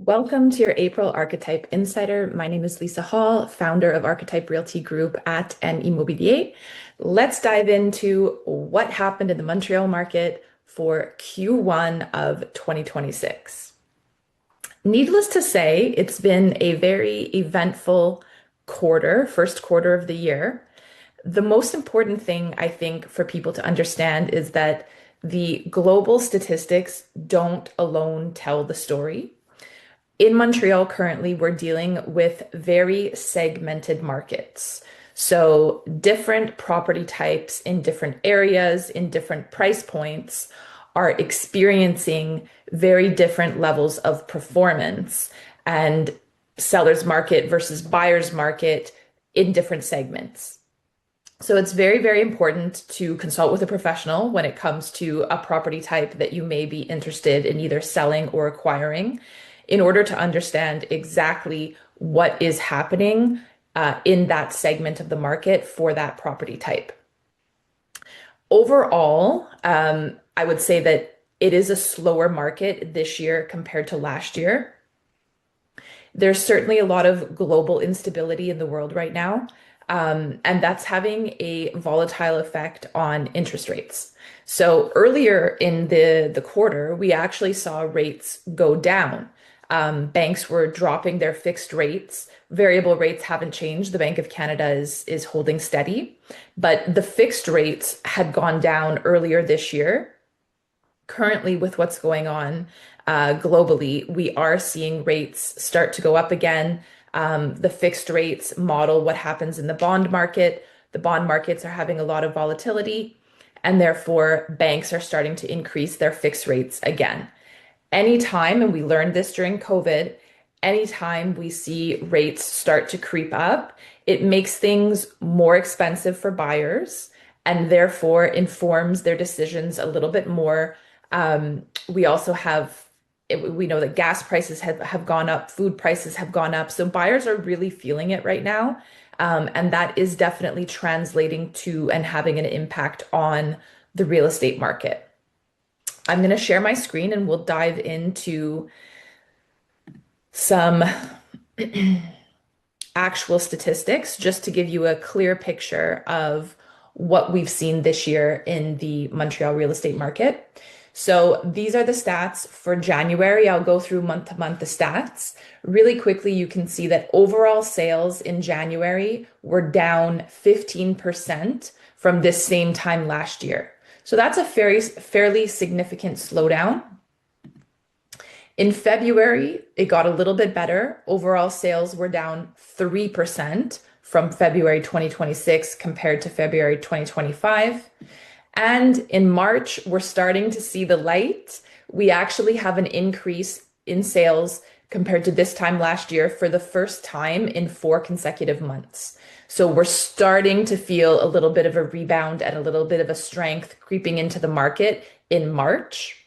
Welcome to your April Archetype Insider. My name is Lisa Hall, founder of Archetype Realty Group at M Immobilier. Let's dive into what happened in the Montreal market for Q1 of 2026. Needless to say, it's been a very eventful first quarter of the year. The most important thing I think for people to understand is that the global statistics don't alone tell the story. In Montreal, currently, we're dealing with very segmented markets. So, different property types in different areas, in different price points, are experiencing very different levels of performance and seller's market versus buyer's market in different segments. So it's very, very important to consult with a professional when it comes to a property type that you may be interested in either selling or acquiring in order to understand exactly what is happening in that segment of the market for that property type. Overall, I would say that it is a slower market this year compared to last year. There's certainly a lot of global instability in the world right now. And that's having a volatile effect on interest rates. So earlier in the quarter, we actually saw rates go down. Banks were dropping their fixed rates. Variable rates haven't changed. The Bank of Canada is holding steady, but the fixed rates had gone down earlier this year. Currently, with what's going on globally, we are seeing rates start to go up again. The fixed rates model what happens in the bond market. The bond markets are having a lot of volatility, and therefore banks are starting to increase their fixed rates again. Anytime, and we learned this during COVID, anytime we see rates start to creep up, it makes things more expensive for buyers and therefore informs their decisions a little bit more. We also we know that gas prices have gone up, food prices have gone up. So buyers are really feeling it right now. And that is definitely translating to and having an impact on the real estate market. I'm going to share my screen and we'll dive into some actual statistics just to give you a clear picture of what we've seen this year in the Montreal real estate market. So these are the stats for January. I'll go through month to month the stats. Really quickly, you can see that overall sales in January were down 15% from this same time last year. So that's a fairly significant slowdown. In February, it got a little bit better. Overall sales were down 3% from February 2026 compared to February 2025. And in March, we're starting to see the light. We actually have an increase in sales compared to this time last year for the first time in 4 consecutive months. So we're starting to feel a little bit of a rebound and a little bit of a strength creeping into the market in March.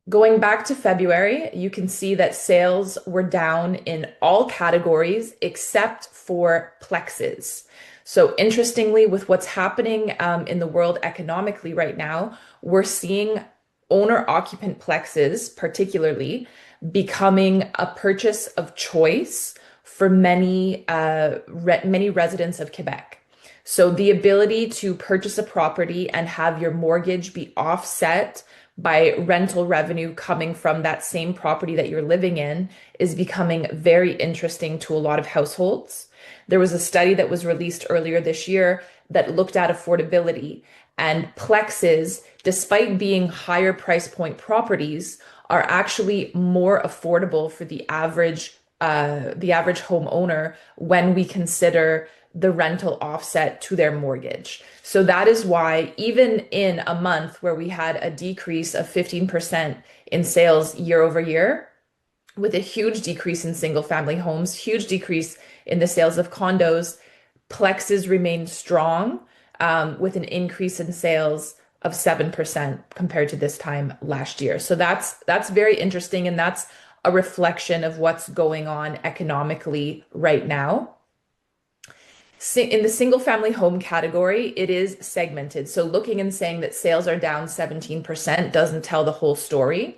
Going back to February, you can see that sales were down in all categories except for plexes. So interestingly, with what's happening in the world economically right now, we're seeing owner-occupant plexes, particularly, becoming a purchase of choice for many residents of Quebec. So the ability to purchase a property and have your mortgage be offset by rental revenue coming from that same property that you're living in is becoming very interesting to a lot of households. There was a study that was released earlier this year that looked at affordability, and plexes, despite being higher price point properties, are actually more affordable for the average homeowner when we consider the rental offset to their mortgage. So that is why even in a month where we had a decrease of 15% in sales year over year, with a huge decrease in single family homes, huge decrease in the sales of condos, plexes remain strong with an increase in sales of 7% compared to this time last year. So that's very interesting, and that's a reflection of what's going on economically right now. In the single family home category, it is segmented. So looking and saying that sales are down 17% doesn't tell the whole story.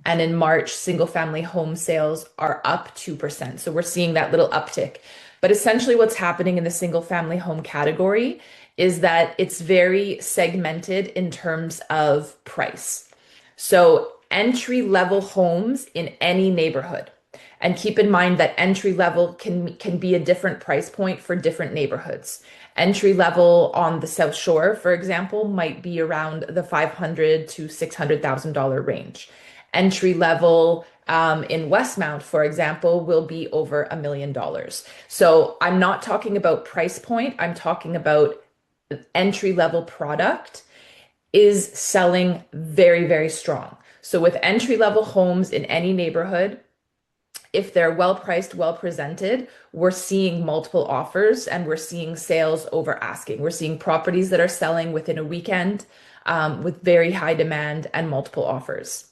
And in March, single family home sales are up 2%. So we're seeing that little uptick. But essentially, what's happening in the single family home category is that it's very segmented in terms of price. So entry level homes in any neighborhood. And keep in mind that entry level can be a different price point for different neighborhoods. Entry level on the South Shore, for example, might be around the $500,000 to $600,000 range. Entry level in Westmount, for example, will be over $1 million. So I'm not talking about price point. I'm talking about entry level product is selling very, very strong. So with entry level homes in any neighborhood, if they're well priced, well presented, we're seeing multiple offers and we're seeing sales over asking. We're seeing properties that are selling within a weekend with very high demand and multiple offers.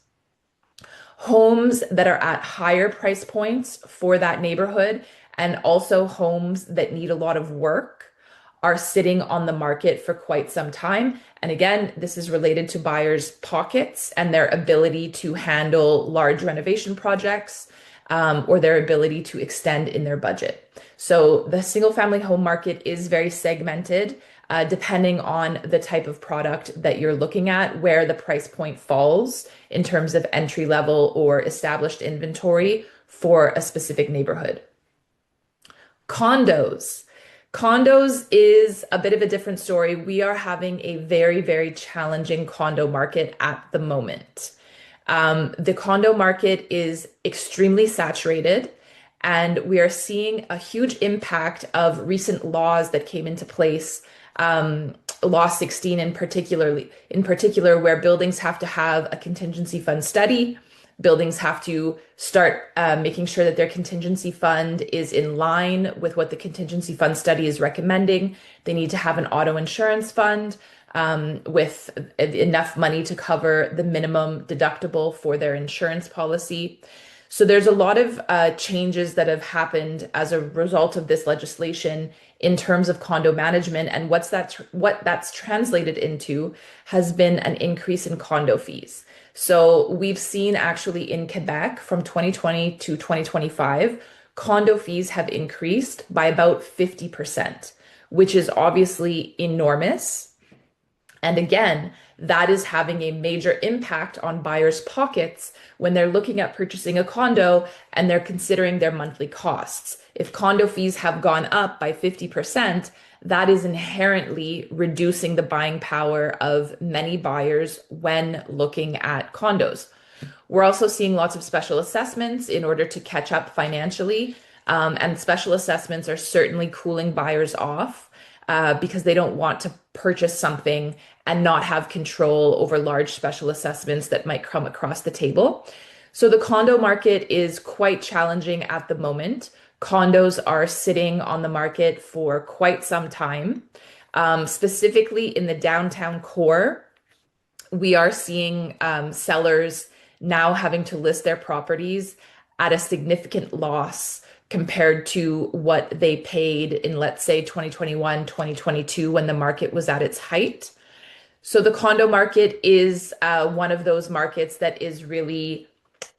Homes that are at higher price points for that neighborhood and also homes that need a lot of work are sitting on the market for quite some time. And again, this is related to buyers' pockets and their ability to handle large renovation projects or their ability to extend in their budget. So the single family home market is very segmented depending on the type of product that you're looking at, where the price point falls in terms of entry level or established inventory for a specific neighborhood. Condos. Condos is a bit of a different story. We are having a very, very challenging condo market at the moment. The condo market is extremely saturated, and we are seeing a huge impact of recent laws that came into place. Law 16 in particular, where buildings have to have a contingency fund study. Buildings have to start making sure that their contingency fund is in line with what the contingency fund study is recommending. They need to have an auto insurance fund with enough money to cover the minimum deductible for their insurance policy. So there's a lot of changes that have happened as a result of this legislation in terms of condo management, and what that's translated into has been an increase in condo fees. So we've seen actually in Quebec from 2020 to 2025, condo fees have increased by about 50%, which is obviously enormous. And again, that is having a major impact on buyers' pockets when they're looking at purchasing a condo and they're considering their monthly costs. If condo fees have gone up by 50%, that is inherently reducing the buying power of many buyers when looking at condos. We're also seeing lots of special assessments in order to catch up financially. And special assessments are certainly cooling buyers off because they don't want to purchase something and not have control over large special assessments that might come across the table. So the condo market is quite challenging at the moment. Condos are sitting on the market for quite some time. Specifically in the downtown core, we are seeing sellers now having to list their properties at a significant loss compared to what they paid in, let's say, 2021, 2022, when the market was at its height. So the condo market is one of those markets that is really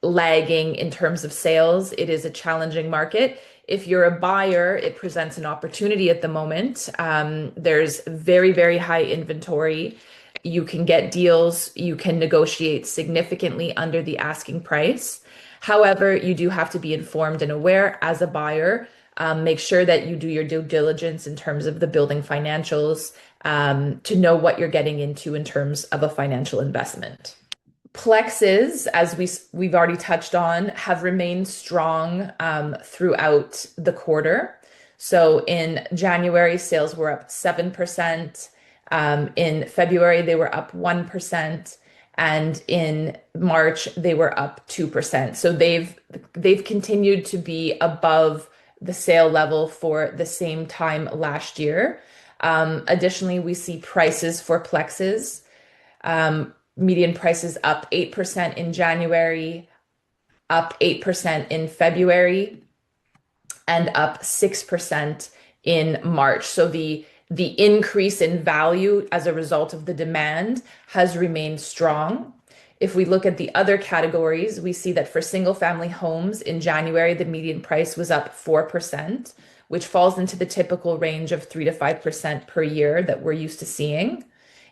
lagging in terms of sales. It is a challenging market. If you're a buyer, it presents an opportunity at the moment. There's very, very high inventory. You can get deals. You can negotiate significantly under the asking price. However, you do have to be informed and aware as a buyer. Make sure that you do your due diligence in terms of the building financials to know what you're getting into in terms of a financial investment. Plexes, as we've already touched on, have remained strong throughout the quarter. So in January, sales were up 7%. In February, they were up 1%. And in March, they were up 2%. So they've continued to be above the sale level for the same time last year. Additionally, we see prices for plexes. Median prices up 8% in January, up 8% in February, and up 6% in March. So the increase in value as a result of the demand has remained strong. If we look at the other categories, we see that for single family homes in January, the median price was up 4%, which falls into the typical range of 3 to 5% per year that we're used to seeing.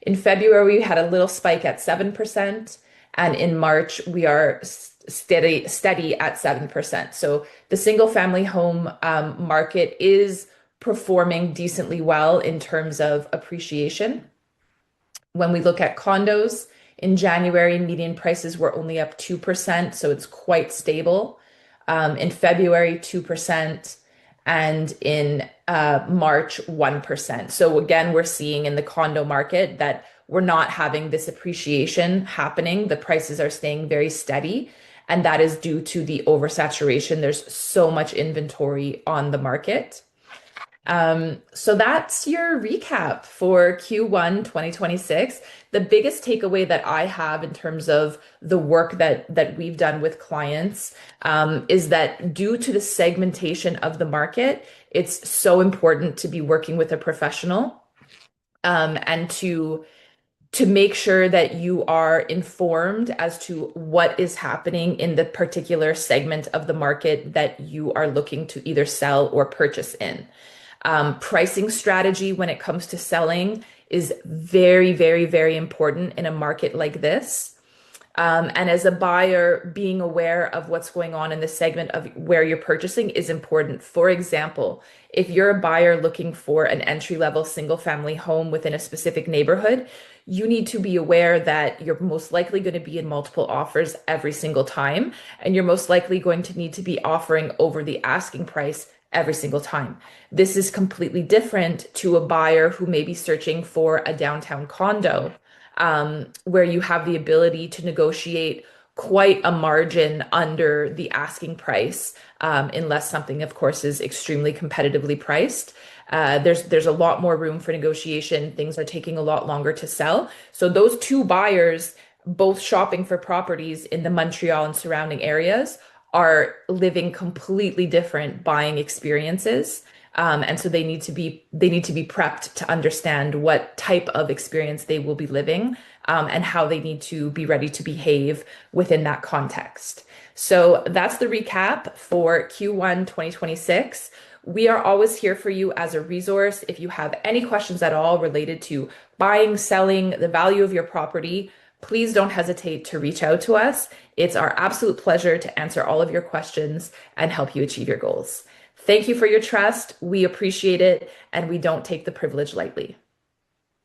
In February, we had a little spike at 7%, and in March, we are steady at 7%. So the single family home market is performing decently well in terms of appreciation. When we look at condos, in January, median prices were only up 2%, so it's quite stable. In February, 2%, and in March, 1%. So again, we're seeing in the condo market that we're not having this appreciation happening. The prices are staying very steady, and that is due to the oversaturation. There's so much inventory on the market. So that's your recap for Q1 2026. The biggest takeaway that I have in terms of the work that we've done with clients is that due to the segmentation of the market, it's so important to be working with a professional and to make sure that you are informed as to what is happening in the particular segment of the market that you are looking to either sell or purchase in. Pricing strategy when it comes to selling is very, very, very important in a market like this. And as a buyer, being aware of what's going on in the segment of where you're purchasing is important. For example, if you're a buyer looking for an entry-level single-family home within a specific neighborhood, you need to be aware that you're most likely going to be in multiple offers every single time, and you're most likely going to need to be offering over the asking price every single time. This is completely different to a buyer who may be searching for a downtown condo, where you have the ability to negotiate quite a margin under the asking price, unless something, of course, is extremely competitively priced. There's a lot more room for negotiation. Things are taking a lot longer to sell. So those two buyers, both shopping for properties in the Montreal and surrounding areas, are living completely different buying experiences. And so they need to be prepped to understand what type of experience they will be living, and how they need to be ready to behave within that context. So that's the recap for Q1 2026. We are always here for you as a resource. If you have any questions at all related to buying, selling, the value of your property, please don't hesitate to reach out to us. It's our absolute pleasure to answer all of your questions and help you achieve your goals. Thank you for your trust. We appreciate it, and we don't take the privilege lightly.